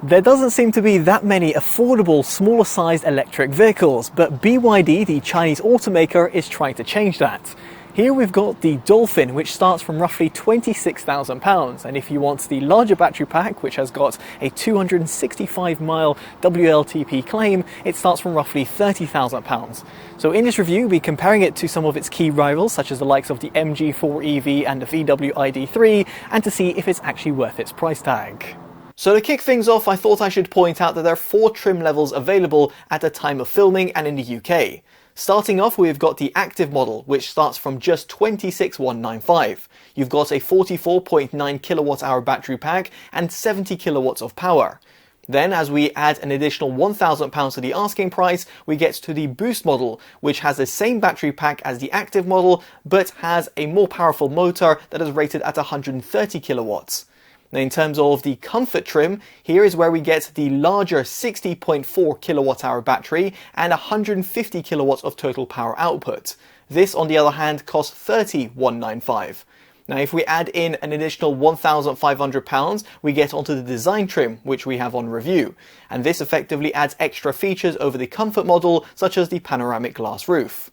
There doesn't seem to be that many affordable, smaller sized electric vehicles, but BYD, the Chinese automaker, is trying to change that. Here we've got the Dolphin, which starts from roughly £26,000, and if you want the larger battery pack, which has got a 265-mile WLTP claim, it starts from roughly £30,000. So in this review, we'll be comparing it to some of its key rivals, such as the likes of the MG4 EV and the VW ID.3, and to see if it's actually worth its price tag. So to kick things off, I thought I should point out that there are 4 trim levels available at the time of filming and in the UK. Starting off, we've got the active model, which starts from just £26,195. You've got a 44.9 kilowatt hour battery pack and 70 kilowatts of power. Then, as we add an additional £1,000 to the asking price, we get to the Boost model, which has the same battery pack as the active model, but has a more powerful motor that is rated at 130 kilowatts. Now, in terms of the comfort trim, here is where we get the larger 60.4 kilowatt hour battery and 150 kilowatts of total power output. This, on the other hand, costs £30,195. Now, if we add in an additional £1,500, we get onto the design trim, which we have on review. And this effectively adds extra features over the comfort model, such as the panoramic glass roof.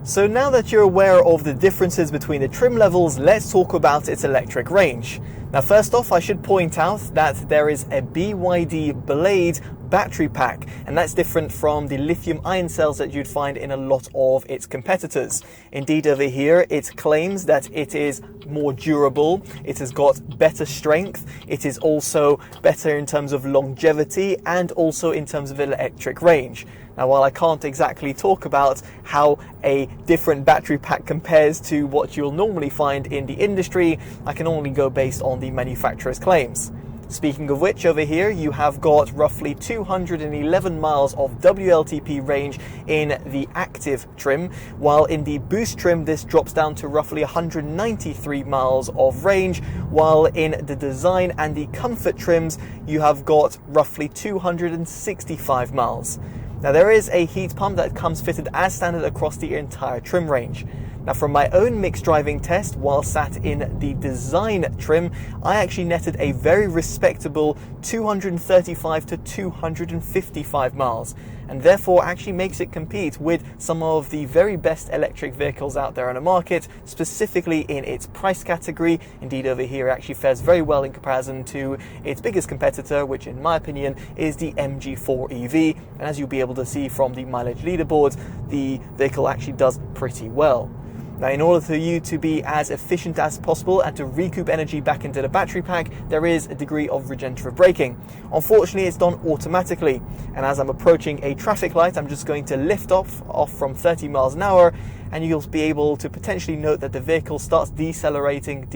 So now that you're aware of the differences between the trim levels, let's talk about its electric range. Now, first off, I should point out that there is a BYD Blade battery pack, and that's different from the lithium ion cells that you'd find in a lot of its competitors. Indeed, over here it claims that it is more durable, it has got better strength, it is also better in terms of longevity and also in terms of electric range. Now, while I can't exactly talk about how a different battery pack compares to what you'll normally find in the industry, I can only go based on the manufacturer's claims. Speaking of which, over here you have got roughly 211 miles of WLTP range in the active trim, while in the Boost trim this drops down to roughly 193 miles of range, while in the design and the comfort trims you have got roughly 265 miles. Now, there is a heat pump that comes fitted as standard across the entire trim range. Now, from my own mixed driving test while sat in the design trim, I actually netted a very respectable 235 to 255 miles, and therefore actually makes it compete with some of the very best electric vehicles out there on the market, specifically in its price category. Indeed, over here it actually fares very well in comparison to its biggest competitor, which in my opinion is the MG4 EV, and as you'll be able to see from the mileage leaderboards, the vehicle actually does pretty well. Now, in order for you to be as efficient as possible and to recoup energy back into the battery pack, there is a degree of regenerative braking. Unfortunately, it's done automatically, and as I'm approaching a traffic light, I'm just going to lift off from 30 miles an hour, and you'll be able to potentially note that the vehicle starts decelerating,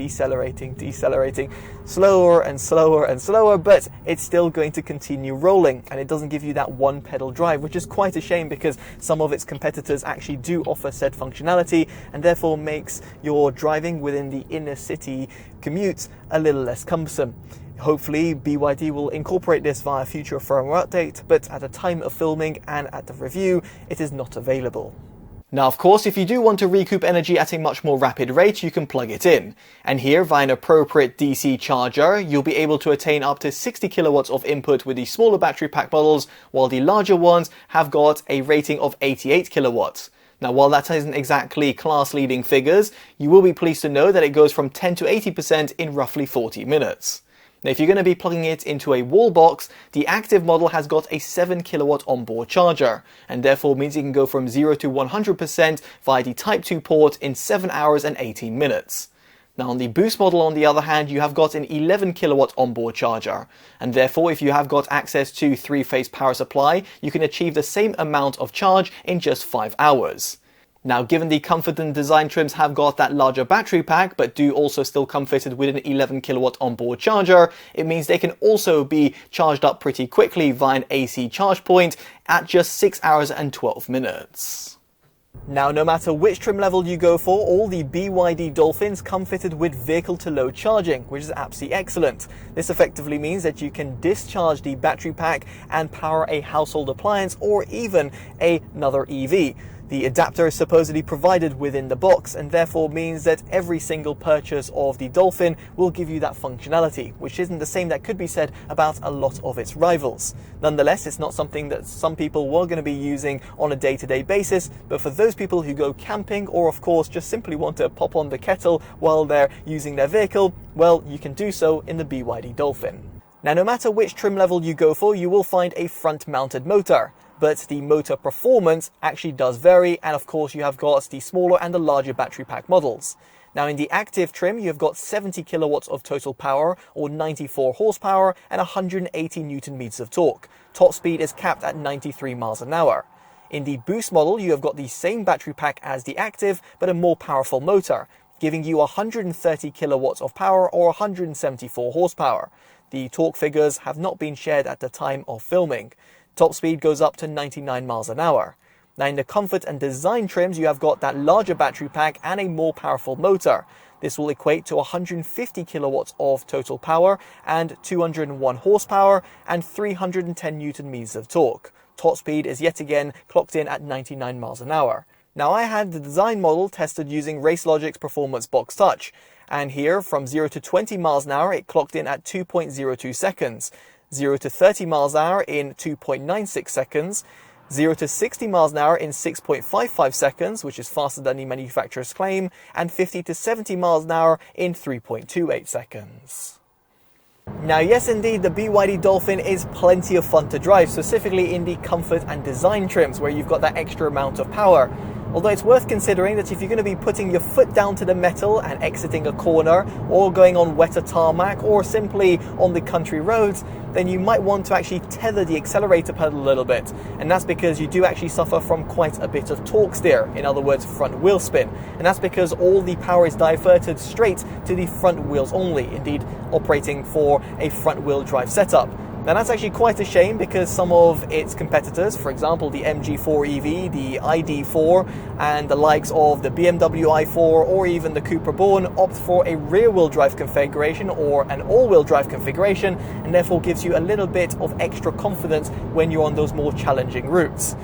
slower and slower and slower, but it's still going to continue rolling, and it doesn't give you that one pedal drive, which is quite a shame because some of its competitors actually do offer said functionality, and therefore makes your driving within the inner city commute a little less cumbersome. Hopefully BYD will incorporate this via future firmware update, but at the time of filming and at the review, it is not available. Now, of course, if you do want to recoup energy at a much more rapid rate, you can plug it in. And here, via an appropriate DC charger, you'll be able to attain up to 60 kilowatts of input with the smaller battery pack models, while the larger ones have got a rating of 88 kilowatts. Now, while that isn't exactly class-leading figures, you will be pleased to know that it goes from 10 to 80% in roughly 40 minutes. Now, if you're going to be plugging it into a wall box, the active model has got a 7 kilowatt onboard charger, and therefore means you can go from 0 to 100% via the Type 2 port in 7 hours and 18 minutes. Now, on the Boost model, on the other hand, you have got an 11 kilowatt onboard charger, and therefore if you have got access to 3-phase power supply, you can achieve the same amount of charge in just 5 hours. Now, given the comfort and design trims have got that larger battery pack, but do also still come fitted with an 11 kilowatt onboard charger, it means they can also be charged up pretty quickly via an AC charge point at just 6 hours and 12 minutes. Now, no matter which trim level you go for, all the BYD Dolphins come fitted with vehicle-to-load charging, which is absolutely excellent. This effectively means that you can discharge the battery pack and power a household appliance or even another EV. The adapter is supposedly provided within the box and therefore means that every single purchase of the Dolphin will give you that functionality, which isn't the same that could be said about a lot of its rivals. Nonetheless, it's not something that some people were going to be using on a day-to-day basis, but for those people who go camping or of course just simply want to pop on the kettle while they're using their vehicle, well, you can do so in the BYD Dolphin. Now, no matter which trim level you go for, you will find a front-mounted motor. But the motor performance actually does vary, and of course you have got the smaller and the larger battery pack models. Now in the active trim you've got 70 kilowatts of total power or 94 horsepower and 180 newton meters of torque. Top speed is capped at 93 miles an hour. In the boost model you have got the same battery pack as the active but a more powerful motor, giving you 130 kilowatts of power or 174 horsepower. The torque figures have not been shared at the time of filming. Top speed goes up to 99 miles an hour. Now in the comfort and design trims you have got that larger battery pack and a more powerful motor. This will equate to 150 kilowatts of total power and 201 horsepower and 310 newton meters of torque. Top speed is yet again clocked in at 99 miles an hour. Now I had the design model tested using RaceLogic's Performance Box Touch, and here from 0 to 20 miles an hour it clocked in at 2.02 seconds. 0 to 30 miles an hour in 2.96 seconds, 0 to 60 miles an hour in 6.55 seconds, which is faster than the manufacturer's claim, and 50 to 70 miles an hour in 3.28 seconds. Now yes indeed, the BYD Dolphin is plenty of fun to drive, specifically in the comfort and design trims where you've got that extra amount of power. Although it's worth considering that if you're going to be putting your foot down to the metal and exiting a corner, or going on wetter tarmac, or simply on the country roads, then you might want to actually tether the accelerator pedal a little bit. And that's because you do actually suffer from quite a bit of torque steer, in other words front wheel spin. And that's because all the power is diverted straight to the front wheels only, indeed operating for a front wheel drive setup. Now that's actually quite a shame because some of its competitors, for example the MG4 EV, the ID4 and the likes of the BMW i4 or even the Cupra Born opt for a rear wheel drive configuration or an all wheel drive configuration, and therefore gives you a little bit of extra confidence when you're on those more challenging routes.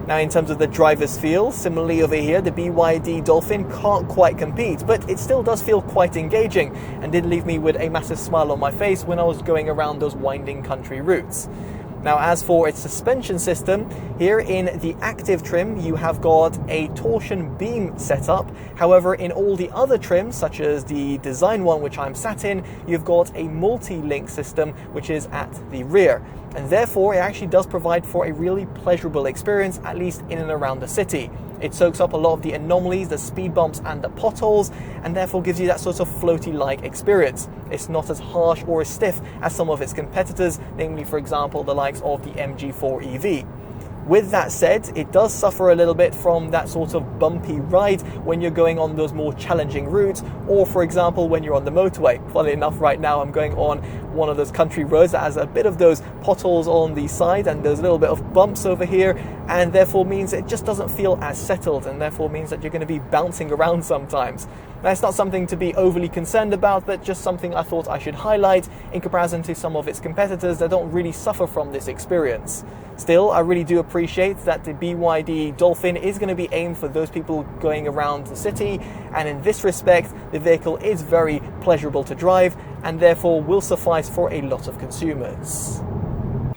Now in terms of the driver's feel, similarly over here the BYD Dolphin can't quite compete, but it still does feel quite engaging and did leave me with a massive smile on my face when I was going around those winding country routes. Now as for its suspension system, here in the active trim you have got a torsion beam setup. However, in all the other trims, such as the design one which I'm sat in, you've got a multi-link system which is at the rear. And therefore it actually does provide for a really pleasurable experience, at least in and around the city. It soaks up a lot of the anomalies, the speed bumps and the potholes, and therefore gives you that sort of floaty-like experience. It's not as harsh or as stiff as some of its competitors, namely for example the likes of the MG4 EV. With that said, it does suffer a little bit from that sort of bumpy ride when you're going on those more challenging routes, or for example when you're on the motorway. Funnily enough, right now I'm going on one of those country roads that has a bit of those potholes on the side and there's a little bit of bumps over here, and therefore means it just doesn't feel as settled, and therefore means that you're going to be bouncing around sometimes. Now it's not something to be overly concerned about, but just something I thought I should highlight in comparison to some of its competitors that don't really suffer from this experience. Still, I really do appreciate that the BYD Dolphin is going to be aimed for those people going around the city, and in this respect the vehicle is very pleasurable to drive and therefore will suffice for a lot of consumers.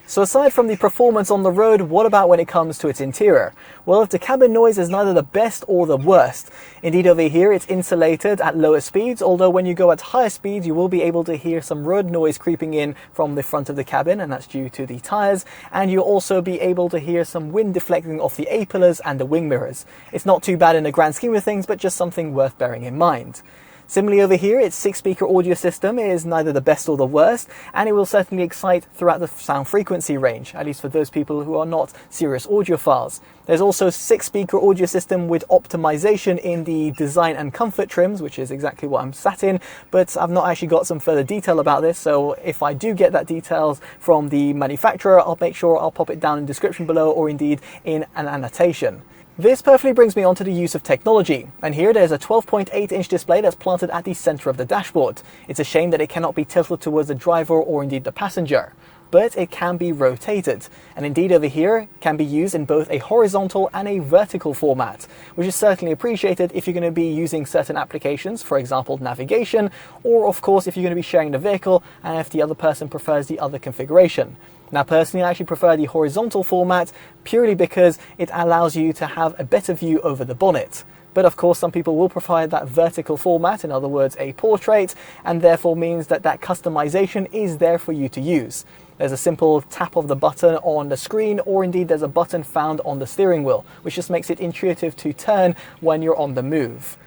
So aside from the performance on the road, what about when it comes to its interior? Well, the cabin noise is neither the best or the worst. Indeed, over here it's insulated at lower speeds, although when you go at higher speeds you will be able to hear some road noise creeping in from the front of the cabin, and that's due to the tyres, and you'll also be able to hear some wind deflecting off the A-pillars and the wing mirrors. It's not too bad in the grand scheme of things, but just something worth bearing in mind. Similarly over here, its 6-speaker audio system is neither the best or the worst, and it will certainly excite throughout the sound frequency range, at least for those people who are not serious audiophiles. There's also a 6-speaker audio system with optimization in the design and comfort trims, which is exactly what I'm sat in, but I've not actually got some further detail about this, so if I do get that details from the manufacturer, I'll make sure I'll pop it down in the description below, or indeed in an annotation. This perfectly brings me on to the use of technology, and here there's a 12.8-inch display that's planted at the center of the dashboard. It's a shame that it cannot be tilted towards the driver or indeed the passenger. but it can be rotated. And indeed over here can be used in both a horizontal and a vertical format, which is certainly appreciated if you're going to be using certain applications, for example navigation, or of course if you're going to be sharing the vehicle and if the other person prefers the other configuration. Now personally I actually prefer the horizontal format purely because it allows you to have a better view over the bonnet. But of course some people will prefer that vertical format, in other words a portrait, and therefore means that that customization is there for you to use. There's a simple tap of the button on the screen, or indeed there's a button found on the steering wheel, which just makes it intuitive to turn when you're on the move.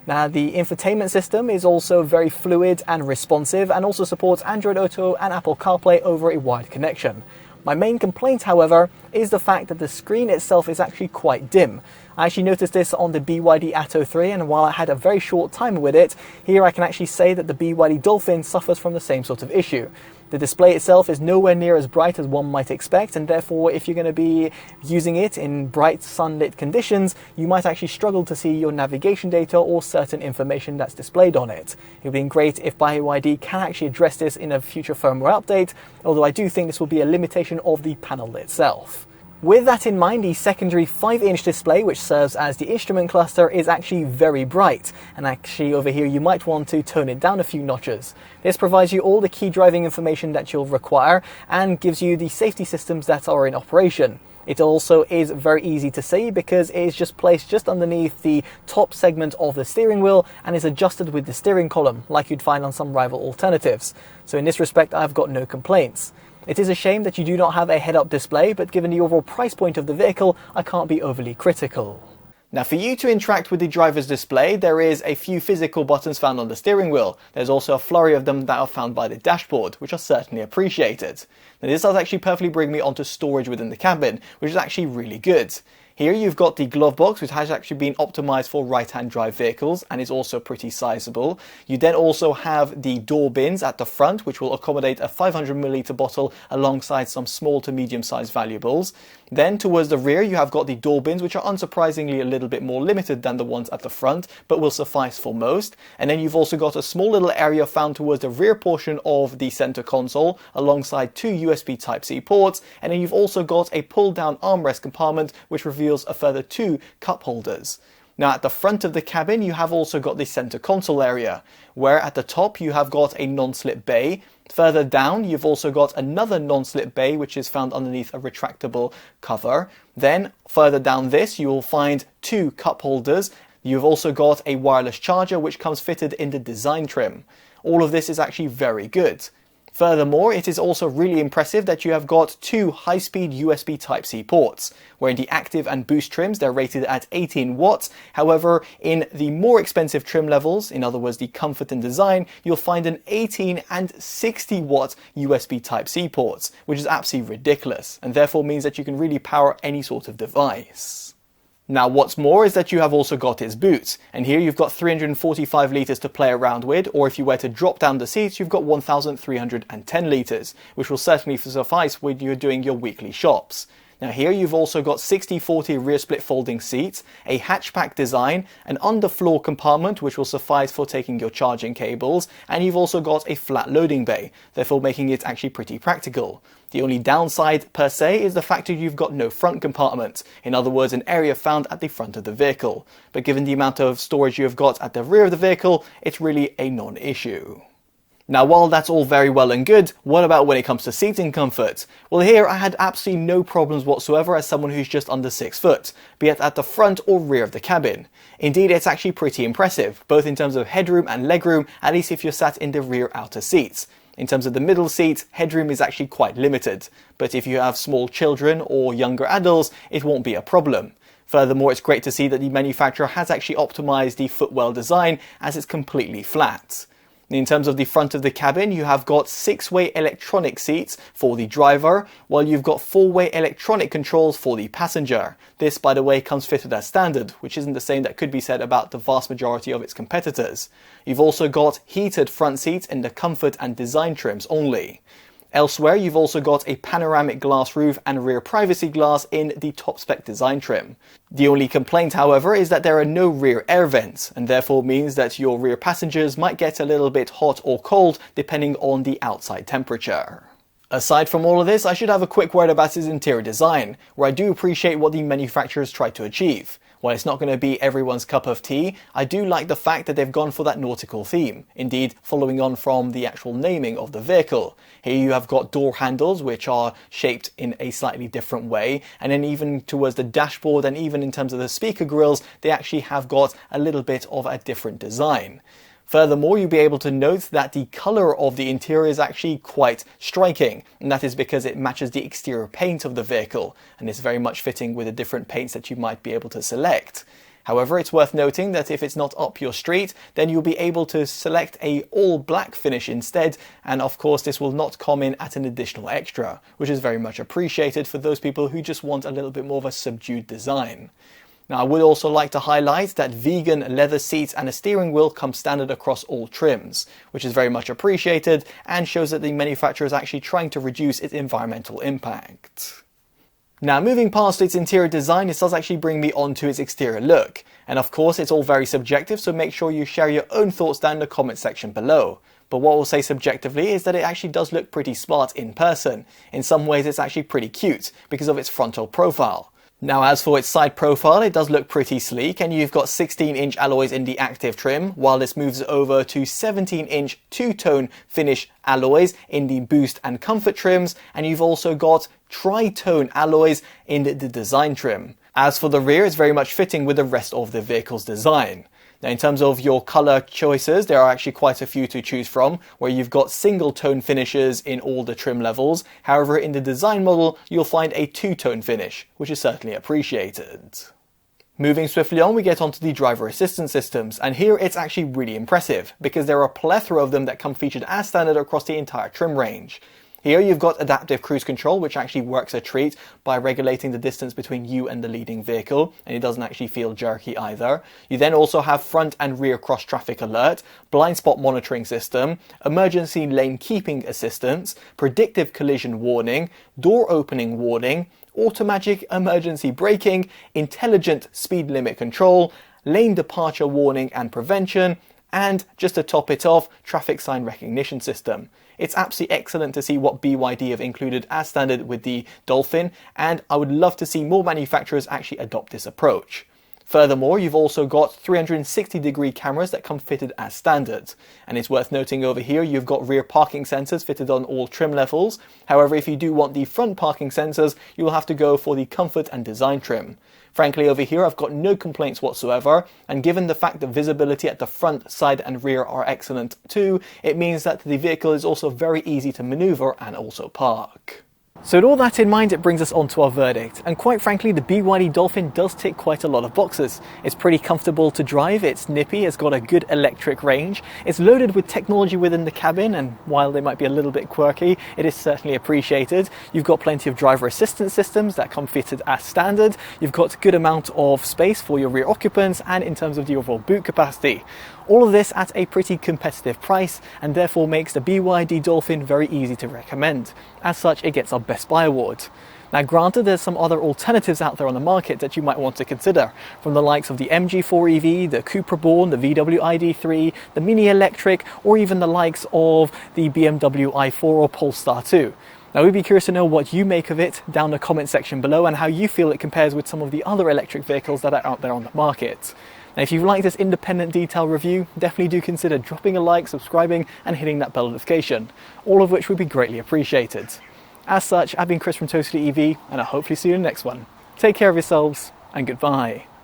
Now the infotainment system is also very fluid and responsive, and also supports Android Auto and Apple CarPlay over a wired connection. My main complaint, however, is the fact that the screen itself is actually quite dim. I actually noticed this on the BYD Atto 3, and while I had a very short time with it, here I can actually say that the BYD Dolphin suffers from the same sort of issue. The display itself is nowhere near as bright as one might expect, and therefore if you're going to be using it in bright sunlit conditions, you might actually struggle to see your navigation data or certain information that's displayed on it. It would be great if BYD can actually address this in a future firmware update, although I do think this will be a limitation of the panel itself. With that in mind, the secondary 5-inch display, which serves as the instrument cluster, is actually very bright, and actually over here you might want to tone it down a few notches. This provides you all the key driving information that you'll require and gives you the safety systems that are in operation. It also is very easy to see because it is just placed just underneath the top segment of the steering wheel and is adjusted with the steering column like you'd find on some rival alternatives. So in this respect I've got no complaints. It is a shame that you do not have a head-up display, but given the overall price point of the vehicle, I can't be overly critical. Now for you to interact with the driver's display, there is a few physical buttons found on the steering wheel. There's also a flurry of them that are found by the dashboard, which are certainly appreciated. Now this does actually perfectly bring me onto storage within the cabin, which is actually really good. Here you've got the glove box, which has actually been optimized for right-hand drive vehicles and is also pretty sizable. You then also have the door bins at the front, which will accommodate a 500ml bottle alongside some small to medium-sized valuables. Then towards the rear you have got the door bins, which are unsurprisingly a little bit more limited than the ones at the front, but will suffice for most. And then you've also got a small little area found towards the rear portion of the center console alongside two USB Type-C ports, and then you've also got a pull-down armrest compartment which reveals a further 2 cup holders. Now at the front of the cabin you have also got the center console area, where at the top you have got a non-slip bay. Further down you've also got another non-slip bay which is found underneath a retractable cover. Then further down this you will find 2 cup holders. You've also got a wireless charger which comes fitted in the design trim. All of this is actually very good. Furthermore, it is also really impressive that you have got 2 high-speed USB Type-C ports, where in the active and boost trims they're rated at 18 watts. However, in the more expensive trim levels, in other words the comfort and design, you'll find an 18 and 60 watt USB Type-C ports, which is absolutely ridiculous, and therefore means that you can really power any sort of device. Now what's more is that you have also got its boot, and here you've got 345 litres to play around with, or if you were to drop down the seats you've got 1310 litres, which will certainly suffice when you're doing your weekly shops. Now here you've also got 60/40 rear split folding seats, a hatchback design, an underfloor compartment which will suffice for taking your charging cables, and you've also got a flat loading bay, therefore making it actually pretty practical. The only downside per se is the fact that you've got no front compartment, in other words an area found at the front of the vehicle. But given the amount of storage you've got at the rear of the vehicle, it's really a non-issue. Now while that's all very well and good, what about when it comes to seating comfort? Well here I had absolutely no problems whatsoever as someone who's just under 6 foot, be it at the front or rear of the cabin. Indeed it's actually pretty impressive, both in terms of headroom and legroom, at least if you're sat in the rear outer seats. In terms of the middle seat, headroom is actually quite limited, but if you have small children or younger adults, it won't be a problem. Furthermore, it's great to see that the manufacturer has actually optimized the footwell design as it's completely flat. In terms of the front of the cabin, you have got 6-way electronic seats for the driver, while you've got 4-way electronic controls for the passenger. This, by the way, comes fitted as standard, which isn't the same that could be said about the vast majority of its competitors. You've also got heated front seats in the comfort and design trims only. Elsewhere, you've also got a panoramic glass roof and rear privacy glass in the top spec design trim. The only complaint, however, is that there are no rear air vents, and therefore means that your rear passengers might get a little bit hot or cold depending on the outside temperature. Aside from all of this, I should have a quick word about its interior design, where I do appreciate what the manufacturers tried to achieve. While it's not going to be everyone's cup of tea, I do like the fact that they've gone for that nautical theme, indeed following on from the actual naming of the vehicle. Here you have got door handles which are shaped in a slightly different way, and then even towards the dashboard and even in terms of the speaker grills, they actually have got a little bit of a different design. Furthermore, you'll be able to note that the colour of the interior is actually quite striking, and that is because it matches the exterior paint of the vehicle, and it's very much fitting with the different paints that you might be able to select. However, it's worth noting that if it's not up your street, then you'll be able to select a all black finish instead, and of course this will not come in at an additional extra, which is very much appreciated for those people who just want a little bit more of a subdued design. Now, I would also like to highlight that vegan leather seats and a steering wheel come standard across all trims, which is very much appreciated and shows that the manufacturer is actually trying to reduce its environmental impact. Now, moving past its interior design, it does actually bring me on to its exterior look. And of course, it's all very subjective, so make sure you share your own thoughts down in the comment section below. But what we'll say subjectively is that it actually does look pretty smart in person. In some ways, it's actually pretty cute because of its frontal profile. Now, as for its side profile, it does look pretty sleek, and you've got 16-inch alloys in the active trim, while this moves over to 17-inch two-tone finish alloys in the boost and comfort trims, and you've also got tri-tone alloys in the design trim. As for the rear, it's very much fitting with the rest of the vehicle's design. Now, in terms of your colour choices, there are actually quite a few to choose from, where you've got single tone finishes in all the trim levels. However, in the design model, you'll find a two-tone finish, which is certainly appreciated. Moving swiftly on, we get onto the driver assistance systems, and here it's actually really impressive, because there are a plethora of them that come featured as standard across the entire trim range. Here you've got adaptive cruise control, which actually works a treat by regulating the distance between you and the leading vehicle, and it doesn't actually feel jerky either. You then also have front and rear cross traffic alert, blind spot monitoring system, emergency lane keeping assistance, predictive collision warning, door opening warning, automatic emergency braking, intelligent speed limit control, lane departure warning and prevention, and just to top it off, traffic sign recognition system. It's absolutely excellent to see what BYD have included as standard with the Dolphin, and I would love to see more manufacturers actually adopt this approach. Furthermore, you've also got 360-degree cameras that come fitted as standard. And it's worth noting over here, you've got rear parking sensors fitted on all trim levels. However, if you do want the front parking sensors, you'll have to go for the comfort and design trim. Frankly, over here, I've got no complaints whatsoever, and given the fact that visibility at the front, side and rear are excellent too, it means that the vehicle is also very easy to maneuver and also park. So with all that in mind, it brings us on to our verdict, and quite frankly the BYD Dolphin does tick quite a lot of boxes. It's pretty comfortable to drive, it's nippy, it's got a good electric range, it's loaded with technology within the cabin, and while they might be a little bit quirky, it is certainly appreciated. You've got plenty of driver assistance systems that come fitted as standard, you've got a good amount of space for your rear occupants, and in terms of the overall boot capacity. All of this at a pretty competitive price, and therefore makes the BYD Dolphin very easy to recommend. As such, it gets our Best Buy award. Now granted, there's some other alternatives out there on the market that you might want to consider, from the likes of the MG4 EV, the Cupra Born, the VW ID3, the Mini Electric, or even the likes of the BMW i4 or Polestar 2. Now we'd be curious to know what you make of it down in the comment section below, and how you feel it compares with some of the other electric vehicles that are out there on the market. Now, if you've liked this independent detail review, definitely do consider dropping a like, subscribing and hitting that bell notification, all of which would be greatly appreciated. As such, I've been Chris from TotallyEV, and I'll hopefully see you in the next one. Take care of yourselves, and goodbye.